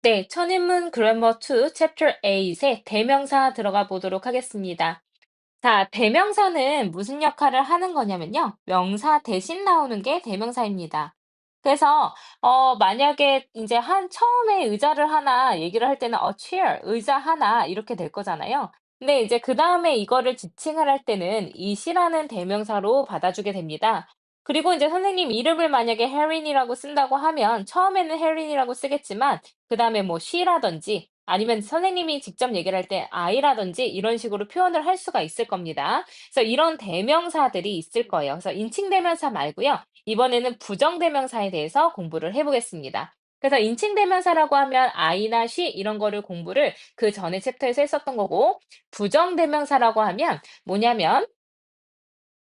네, 천인문 그래머 2 챕터 8에 대명사 들어가 보도록 하겠습니다. 자, 대명사는 무슨 역할을 하는 거냐면요. 명사 대신 나오는 게 대명사입니다. 그래서 만약에 이제 한 처음에 의자를 하나 얘기를 할 때는 chair, 의자 하나 이렇게 될 거잖아요. 근데 이제 그다음에 이거를 지칭을 할 때는 이시라는 대명사로 받아주게 됩니다. 그리고 이제 선생님 이름을 만약에 혜린이라고 쓴다고 하면 처음에는 혜린이라고 쓰겠지만 그다음에 뭐 she라든지 아니면 선생님이 직접 얘기를 할 때 I라든지 이런 식으로 표현을 할 수가 있을 겁니다. 그래서 이런 대명사들이 있을 거예요. 그래서 인칭대명사 말고요. 이번에는 부정대명사에 대해서 공부를 해보겠습니다. 그래서 인칭대명사라고 하면 I나 she 이런 거를 공부를 그 전에 챕터에서 했었던 거고, 부정대명사라고 하면 뭐냐면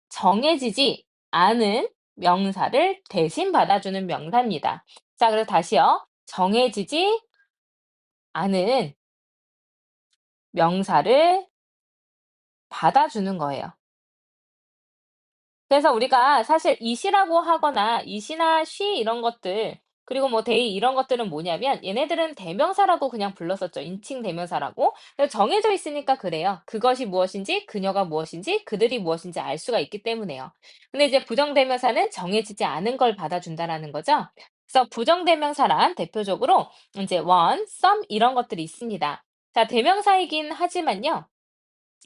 정해지지 않은 명사를 대신 받아주는 명사입니다. 자, 그래서 다시요. 정해지지 않은 명사를 받아주는 거예요. 그래서 우리가 사실 it이라고 하거나 it이나 she 이런 것들 그리고 뭐 they 이런 것들은 뭐냐면 얘네들은 대명사라고 그냥 불렀었죠. 인칭 대명사라고. 그래서 정해져 있으니까 그래요. 그것이 무엇인지, 그녀가 무엇인지, 그들이 무엇인지 알 수가 있기 때문에요. 근데 이제 부정대명사는 정해지지 않은 걸 받아준다라는 거죠. 그래서 부정대명사란 대표적으로 이제 one, some 이런 것들이 있습니다. 자, 대명사이긴 하지만요.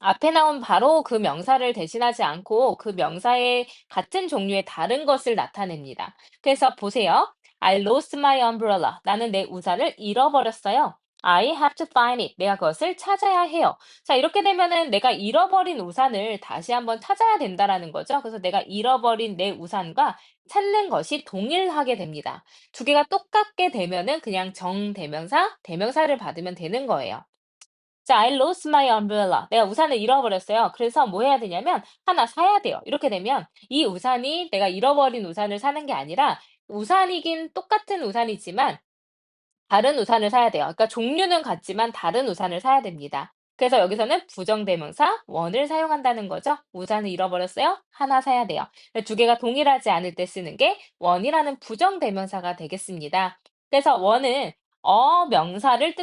앞에 나온 바로 그 명사를 대신하지 않고 그 명사의 같은 종류의 다른 것을 나타냅니다. 그래서 보세요. I lost my umbrella. 나는 내 우산을 잃어버렸어요. I have to find it. 내가 그것을 찾아야 해요. 자, 이렇게 되면은 내가 잃어버린 우산을 다시 한번 찾아야 된다라는 거죠. 그래서 내가 잃어버린 내 우산과 찾는 것이 동일하게 됩니다. 두 개가 똑같게 되면은 그냥 정대명사, 대명사를 받으면 되는 거예요. 자, I lost my umbrella. 내가 우산을 잃어버렸어요. 그래서 뭐 해야 되냐면 하나 사야 돼요. 이렇게 되면 이 우산이 내가 잃어버린 우산을 사는 게 아니라 우산이긴 똑같은 우산이지만 다른 우산을 사야 돼요. 그러니까 종류는 같지만 다른 우산을 사야 됩니다. 그래서 여기서는 부정대명사 원을 사용한다는 거죠. 우산을 잃어버렸어요. 하나 사야 돼요. 두 개가 동일하지 않을 때 쓰는 게 원이라는 부정대명사가 되겠습니다. 그래서 원은 명사를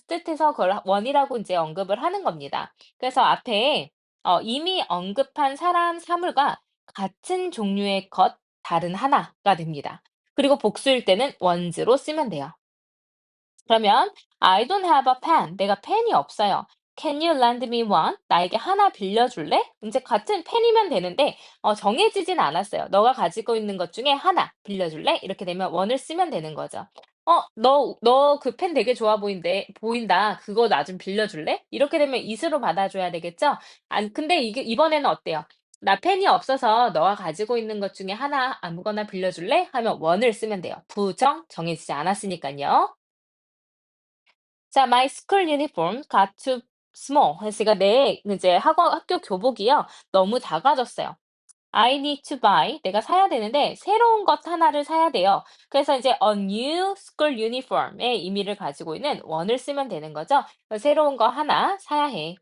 뜻해서 그걸 원이라고 이제 언급을 하는 겁니다. 그래서 앞에 이미 언급한 사람, 사물과 같은 종류의 것, 다른 하나가 됩니다. 그리고 복수일 때는 원즈로 쓰면 돼요. 그러면 I don't have a pen. 내가 펜이 없어요. Can you lend me one? 나에게 하나 빌려줄래? 이제 같은 펜이면 되는데 정해지진 않았어요. 너가 가지고 있는 것 중에 하나 빌려줄래? 이렇게 되면 원을 쓰면 되는 거죠. 너 그 펜 되게 좋아 보인다. 그거 나 좀 빌려줄래? 이렇게 되면 it으로 받아줘야 되겠죠? 근데 이게 이번에는 어때요? 나 펜이 없어서 너가 가지고 있는 것 중에 하나 아무거나 빌려줄래? 하면 원을 쓰면 돼요. 부정 정해지지 않았으니까요. 자, my school uniform got too small. 했으니까 내 이제 학교 교복이요. 너무 작아졌어요. I need to buy. 내가 사야 되는데 새로운 것 하나를 사야 돼요. 그래서 이제 a new school uniform의 의미를 가지고 있는 원을 쓰면 되는 거죠. 새로운 거 하나 사야 해.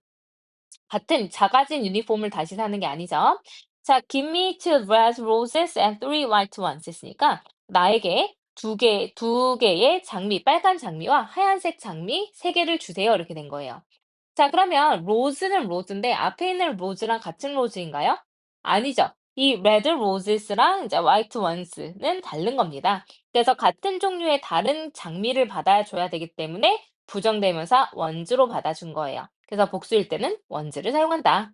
같은 작아진 유니폼을 다시 사는 게 아니죠. 자, give me two red roses and three white ones 했으니까 나에게 두 개의 장미, 빨간 장미와 하얀색 장미 세 개를 주세요. 이렇게 된 거예요. 자, 그러면 로즈는 로즈인데 앞에 있는 로즈랑 같은 로즈인가요? 아니죠. 이 레드 로즈스랑 이제 화이트 원스는 다른 겁니다. 그래서 같은 종류의 다른 장미를 받아줘야 되기 때문에 부정대명사 원즈로 받아준 거예요. 그래서 복수일 때는 원즈를 사용한다.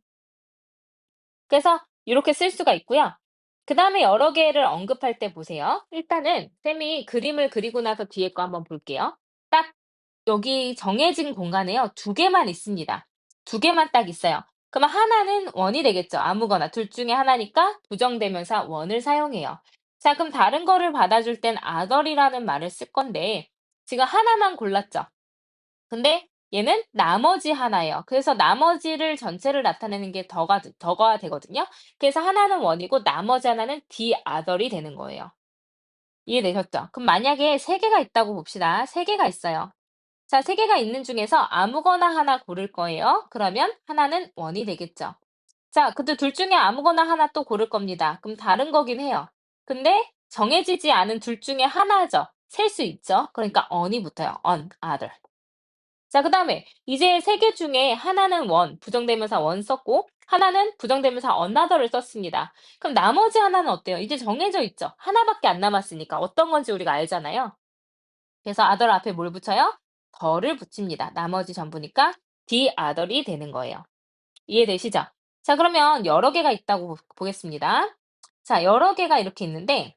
그래서 이렇게 쓸 수가 있고요. 그 다음에 여러 개를 언급할 때 보세요. 일단은 쌤이 그림을 그리고 나서 뒤에 거 한번 볼게요. 딱 여기 정해진 공간에요. 두 개만 있습니다. 두 개만 딱 있어요. 그러면 하나는 원이 되겠죠. 아무거나 둘 중에 하나니까 부정대명사 원을 사용해요. 자, 그럼 다른 거를 받아줄 땐 other이라는 말을 쓸 건데 지금 하나만 골랐죠. 근데 얘는 나머지 하나예요. 그래서 나머지를 전체를 나타내는 게 더가 되거든요. 그래서 하나는 원이고 나머지 하나는 the other이 되는 거예요. 이해되셨죠? 그럼 만약에 세 개가 있다고 봅시다. 세 개가 있어요. 자, 세 개가 있는 중에서 아무거나 하나 고를 거예요. 그러면 하나는 원이 되겠죠. 자, 근데 둘 중에 아무거나 하나 또 고를 겁니다. 그럼 다른 거긴 해요. 근데 정해지지 않은 둘 중에 하나죠. 셀 수 있죠. 그러니까 on이 붙어요. on, other. 자, 그다음에 이제 세 개 중에 하나는 부정대명사 원 썼고 하나는 부정대명사 another를 썼습니다. 그럼 나머지 하나는 어때요? 이제 정해져 있죠. 하나밖에 안 남았으니까 어떤 건지 우리가 알잖아요. 그래서 other 앞에 뭘 붙여요? 더를 붙입니다. 나머지 전부니까 the other이 되는 거예요. 이해되시죠? 자, 그러면 여러 개가 있다고 보겠습니다. 자, 여러 개가 이렇게 있는데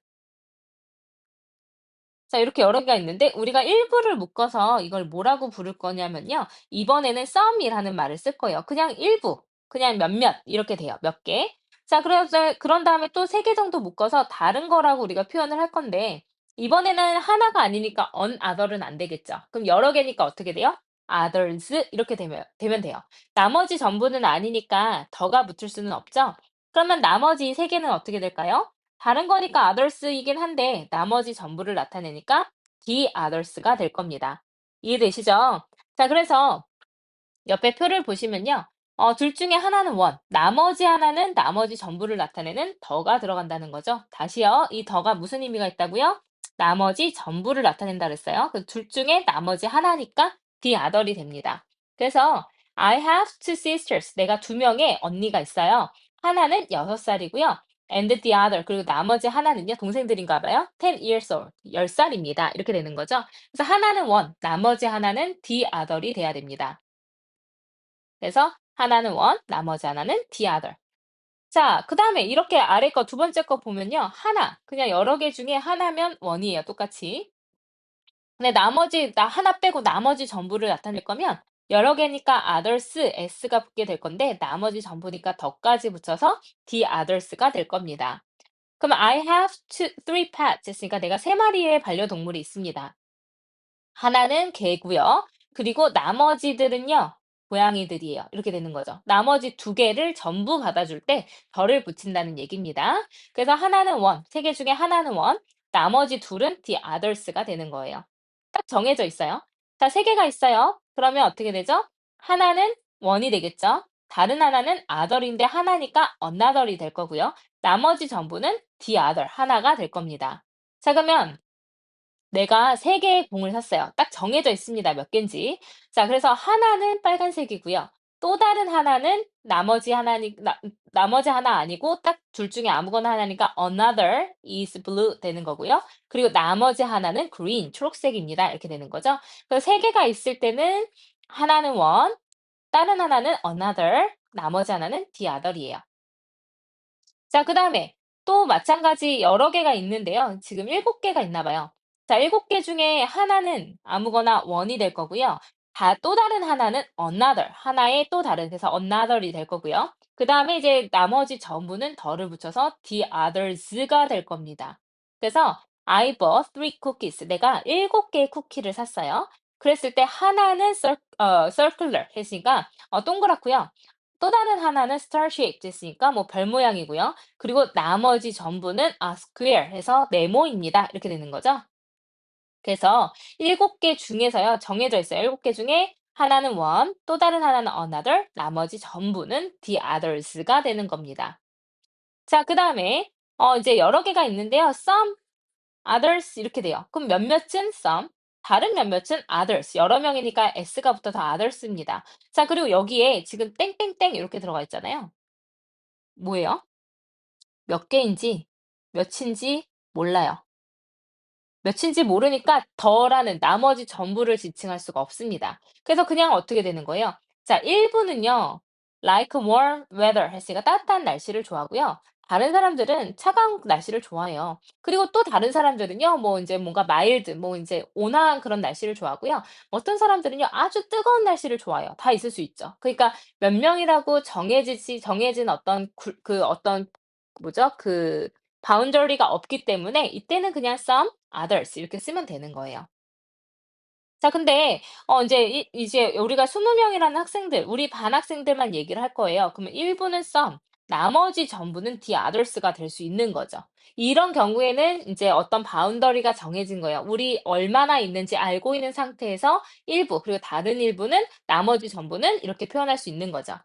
자, 이렇게 여러 개가 있는데 우리가 일부를 묶어서 이걸 뭐라고 부를 거냐면요. 이번에는 some이라는 말을 쓸 거예요. 그냥 일부, 그냥 몇몇 이렇게 돼요. 몇 개. 자, 그래서 그런 다음에 또 세 개 정도 묶어서 다른 거라고 우리가 표현을 할 건데 이번에는 하나가 아니니까 on other은 안 되겠죠. 그럼 여러 개니까 어떻게 돼요? others 이렇게 되면 돼요. 나머지 전부는 아니니까 더가 붙을 수는 없죠. 그러면 나머지 세 개는 어떻게 될까요? 다른 거니까 others이긴 한데 나머지 전부를 나타내니까 the others가 될 겁니다. 이해되시죠? 자, 그래서 옆에 표를 보시면요. 둘 중에 하나는 나머지 하나는 나머지 전부를 나타내는 더가 들어간다는 거죠. 다시요. 이 더가 무슨 의미가 있다고요? 나머지 전부를 나타낸다 그랬어요. 그 둘 중에 나머지 하나니까 the other이 됩니다. 그래서 I have two sisters. 내가 두 명의 언니가 있어요. 하나는 6살이고요. And the other. 그리고 나머지 하나는요. 동생들인가 봐요. 10 years old. 10살입니다. 이렇게 되는 거죠. 그래서 하나는 나머지 하나는 the other이 돼야 됩니다. 그래서 하나는 나머지 하나는 the other. 자, 그다음에 이렇게 아래 거 두 번째 거 보면요. 하나, 그냥 여러 개 중에 하나면 이에요, 똑같이. 근데 나머지 하나 빼고 나머지 전부를 나타낼 거면 여러 개니까 others, s가 붙게 될 건데 나머지 전부니까 더까지 붙여서 the others가 될 겁니다. 그럼 I have three pets 했으니까 내가 세 마리의 반려동물이 있습니다. 하나는 개고요. 그리고 나머지들은요. 고양이들이에요. 이렇게 되는 거죠. 나머지 두 개를 전부 받아줄 때 덜을 붙인다는 얘기입니다. 그래서 하나는 세 개 중에 하나는 나머지 둘은 the others가 되는 거예요. 딱 정해져 있어요. 자, 세 개가 있어요. 그러면 어떻게 되죠? 하나는 이 되겠죠. 다른 하나는 other인데 하나니까 another이 될 거고요. 나머지 전부는 the other 하나가 될 겁니다. 자, 그러면 내가 세 개의 공을 샀어요. 딱 정해져 있습니다. 몇 개인지. 자, 그래서 하나는 빨간색이고요. 또 다른 하나는 나머지 하나 아니고 딱 둘 중에 아무거나 하나니까 another is blue 되는 거고요. 그리고 나머지 하나는 green, 초록색입니다. 이렇게 되는 거죠. 그래서 세 개가 있을 때는 하나는 다른 하나는 another, 나머지 하나는 the other이에요. 자, 그다음에 또 마찬가지 여러 개가 있는데요. 지금 7개가 있나 봐요. 자, 7개 중에 하나는 아무거나 이 될 거고요. 또 다른 하나는 another, 하나의 또 다른 그래서 another이 될 거고요. 그다음에 이제 나머지 전부는 덜을 붙여서 the others가 될 겁니다. 그래서 I bought 3 cookies. 내가 7개의 쿠키를 샀어요. 그랬을 때 하나는 circular 했으니까 동그랗고요. 또 다른 하나는 star shaped 했으니까 뭐 별 모양이고요. 그리고 나머지 전부는 square 해서 네모입니다. 이렇게 되는 거죠. 그래서 7개 중에서요. 정해져 있어요. 7개 중에 하나는 또 다른 하나는 another, 나머지 전부는 the others가 되는 겁니다. 자, 그다음에 이제 여러 개가 있는데요. some, others 이렇게 돼요. 그럼 몇몇은 some, 다른 몇몇은 others. 여러 명이니까 s가 붙어서 others입니다. 자, 그리고 여기에 지금 땡땡땡 이렇게 들어가 있잖아요. 뭐예요? 몇 개인지, 몇인지 몰라요. 몇인지 모르니까 더라는 나머지 전부를 지칭할 수가 없습니다. 그래서 그냥 어떻게 되는 거예요? 자, 일부는요. like warm weather 했으니까 따뜻한 날씨를 좋아하고요. 다른 사람들은 차가운 날씨를 좋아해요. 그리고 또 다른 사람들은요. 뭐 이제 뭔가 mild, 뭐 이제 온화한 그런 날씨를 좋아하고요. 어떤 사람들은요. 아주 뜨거운 날씨를 좋아해요. 다 있을 수 있죠. 그러니까 몇 명이라고 정해진 어떤 어떤 뭐죠? 바운더리가 없기 때문에 이때는 그냥 some, others 이렇게 쓰면 되는 거예요. 자, 근데 인제 이제 우리가 20 명이라는 학생들, 우리 반 학생들만 얘기를 할 거예요. 그러면 일부는 some, 나머지 전부는 the others가 될 수 있는 거죠. 이런 경우에는 인제 어떤 바운더리가 정해진 거예요. 우리 얼마나 있는지 알고 있는 상태에서 일부, 그리고 다른 일부는 나머지 전부는 이렇게 표현할 수 있는 거죠.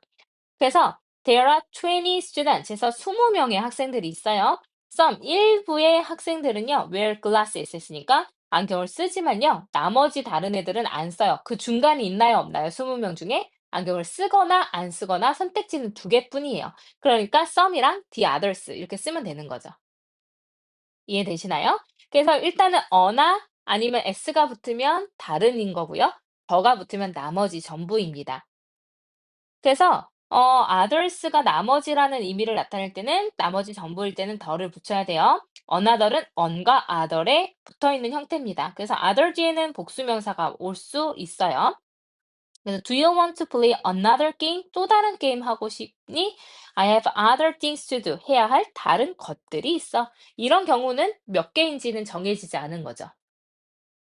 그래서 there are 20 students 해서 20명의 학생들이 있어요. some 일부의 학생들은요 wear glasses 했으니까 안경을 쓰지만요. 나머지 다른 애들은 안 써요. 그 중간이 있나요, 없나요? 20명 중에 안경을 쓰거나 안 쓰거나 선택지는 두 개뿐이에요. 그러니까 some이랑 the others 이렇게 쓰면 되는 거죠. 이해되시나요? 그래서 일단은 어나 아니면 s가 붙으면 다른인 거고요. 더가 붙으면 나머지 전부입니다. 그래서 others가 나머지라는 의미를 나타낼 때는 나머지 전부일 때는 더를 붙여야 돼요. another은 on과 other에 붙어 있는 형태입니다. 그래서 other 뒤에는 복수명사가 올 수 있어요. 그래서 do you want to play another game? 또 다른 게임 하고 싶니? I have other things to do. 해야 할 다른 것들이 있어. 이런 경우는 몇 개인지는 정해지지 않은 거죠.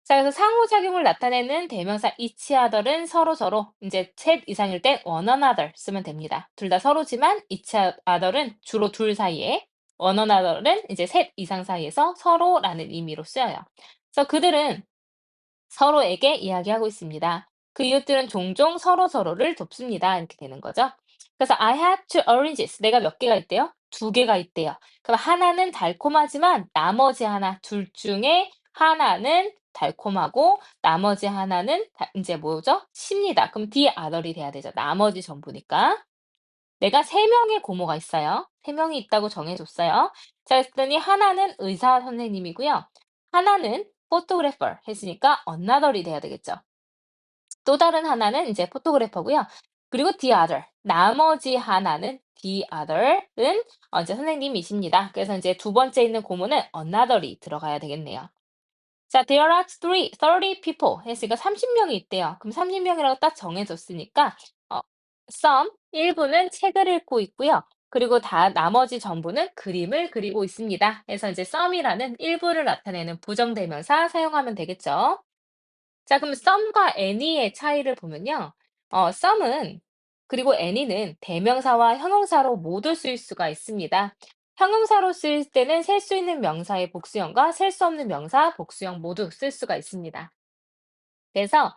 자, 그래서 상호작용을 나타내는 대명사 each other은 서로서로, 이제 셋 이상일 땐 one another 쓰면 됩니다. 둘 다 서로지만 each other은 주로 둘 사이에, one another은 이제 셋 이상 사이에서 서로라는 의미로 쓰여요. 그래서 그들은 서로에게 이야기하고 있습니다. 그 이웃들은 종종 서로서로를 돕습니다. 이렇게 되는 거죠. 그래서 I have two oranges. 내가 몇 개가 있대요? 두 개가 있대요. 그럼 하나는 달콤하지만 나머지 하나, 둘 중에 하나는 달콤하고 나머지 하나는 이제 뭐죠? 쉽니다. 그럼 the other이 돼야 되죠. 나머지 전부니까. 내가 세 명의 고모가 있어요. 세 명이 있다고 정해줬어요. 자, 그랬더니 하나는 의사 선생님이고요. 하나는 포토그래퍼 했으니까 another이 돼야 되겠죠. 또 다른 하나는 이제 포토그래퍼고요. 그리고 the other. 나머지 하나는 the other은 이제 선생님이십니다. 그래서 이제 두 번째 있는 고모는 another이 들어가야 되겠네요. 자, there are 30 people 했으니까 30명이 있대요. 그럼 30명이라고 딱 정해졌으니까 어, some 일부는 책을 읽고 있고요. 그리고 다 나머지 전부는 그림을 그리고 있습니다. 그래서 이제 some이라는 일부를 나타내는 부정대명사 사용하면 되겠죠. 자, 그럼 some과 any의 차이를 보면요. some은 그리고 any는 대명사와 형용사로 모두 쓰일 수가 있습니다. 형용사로 쓰일 때는 셀 수 있는 명사의 복수형과 셀 수 없는 명사 복수형 모두 쓸 수가 있습니다. 그래서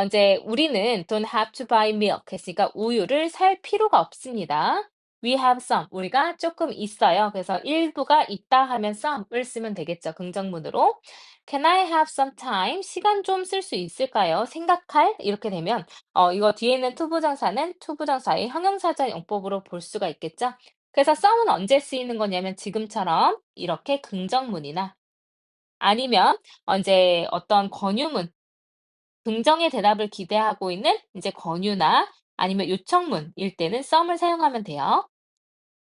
이제 우리는 don't have to buy milk 했으니까 우유를 살 필요가 없습니다. We have some. 우리가 조금 있어요. 그래서 일부가 있다 하면 some을 쓰면 되겠죠. 긍정문으로. Can I have some time? 시간 좀 쓸 수 있을까요? 생각할? 이렇게 되면 이거 뒤에 있는 투부정사는 투부정사의 형용사적 용법으로 볼 수가 있겠죠. 그래서 some은 언제 쓰이는 거냐면 지금처럼 이렇게 긍정문이나 아니면 이제 어떤 권유문 긍정의 대답을 기대하고 있는 이제 권유나 아니면 요청문일 때는 some을 사용하면 돼요.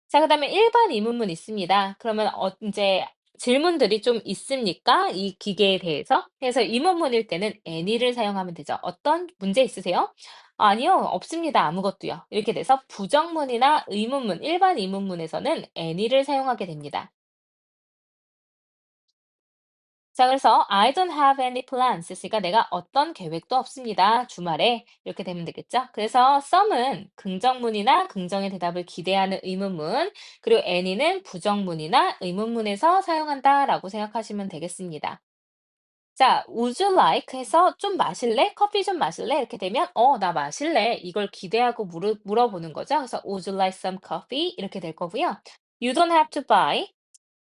자, 그다음에 일반 의문문 있습니다. 그러면 인제 질문들이 좀 있습니까? 이 기계에 대해서? 그래서 의문문일 때는 any를 사용하면 되죠. "어떤 문제 있으세요?" "아니요. 없습니다. 아무것도요." 이렇게 돼서 부정문이나 의문문, 일반 의문문에서는 any를 사용하게 됩니다. 자, 그래서 I don't have any plans 했으니까 내가 어떤 계획도 없습니다. 주말에 이렇게 되면 되겠죠? 그래서 some은 긍정문이나 긍정의 대답을 기대하는 의문문, 그리고 any는 부정문이나 의문문에서 사용한다라고 생각하시면 되겠습니다. 자, would you like 해서 좀 마실래? 커피 좀 마실래? 이렇게 되면 나 마실래. 이걸 기대하고 물어보는 거죠. 그래서 would you like some coffee? 이렇게 될 거고요. You don't have to buy.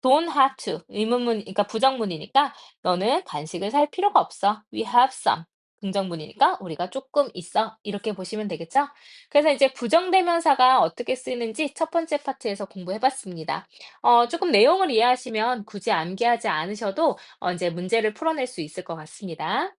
don't have to 의문문 그러니까 부정문이니까 너는 간식을 살 필요가 없어. We have some. 긍정문이니까 우리가 조금 있어. 이렇게 보시면 되겠죠? 그래서 이제 부정대명사가 어떻게 쓰이는지 첫 번째 파트에서 공부해 봤습니다. 조금 내용을 이해하시면 굳이 암기하지 않으셔도 이제 문제를 풀어낼 수 있을 것 같습니다.